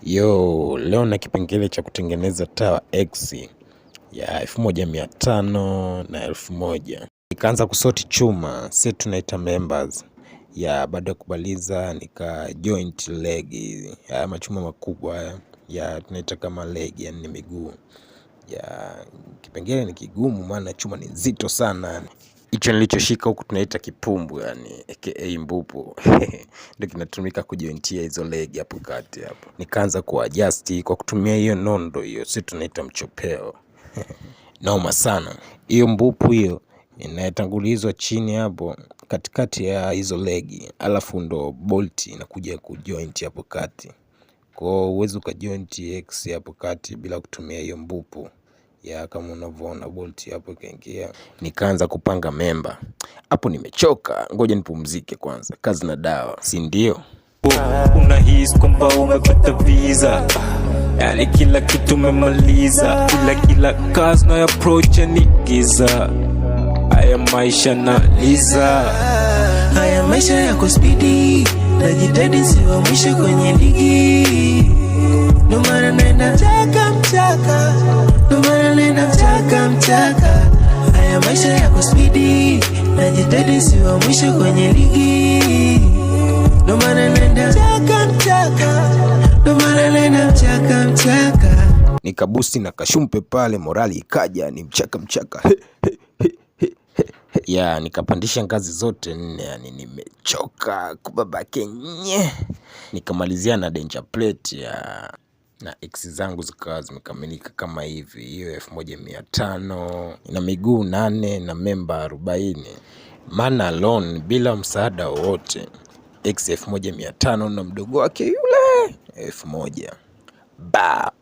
Yo, leo na kipengele cha kutengeneza Tower X ya 1500 na 1000. Nikaanza kusoti chuma, si tunaita members. Ya baada ya kubaliza nika joint leg, ya machuma makubwa ya tunaita kama leg, yani ni miguu. Ya kipengele ni kigumu maana chuma ni nzito sana. Hicho nilichoshika huku tunaita kipumbu, yani aka mbupu. Ndio kinatumika kujointia hizo leg hapo kati hapo. Nikaanza kuadjust kwa kutumia hiyo nondo hiyo, sisi tunaita mchopeo. Noma sana. Hiyo mbupu hiyo inatangulizwa chini hapo katikati ya hizo leg, alafu ndo bolt inakuja kujoint hapo kati. Kwa hiyo uwezo ukajoint X hapo kati bila kutumia hiyo mbupu. Ya kama unavyoona bolt hapo kaingia. Nikaanza kupanga memba. Hapo nimechoka, ngoja nipumzike kwanza. Kazi na dawa, si ndio? Unahisi kwamba umepata visa, yani kila kitu umemaliza, kila kazi na approach ni giza. Haya maisha na liza, haya maisha yako speedy, najitahidi siwa mwisho kwenye ligi. Ndo maana naenda mchaka, ndo maana naenda mchaka. Haya maisha yako speedy, najitahidi siwa mwisho kwenye ligi. Ndo maana naenda mchaka, ndo maana naenda mchaka. Nikabusti na kashumpe pale, morali ikaja, ni mchaka. Ya nikapandisha ngazi zote 4, yani nimechoka kubabake nye. Nikamalizia na danger plate ya na X zangu zikawa zimekamilika kama hivi. Hiyo 1500 ina miguu 8 na memba 40. Maana alone bila msaada wowote. X 1500 na mdogo wake yule 1000. Ba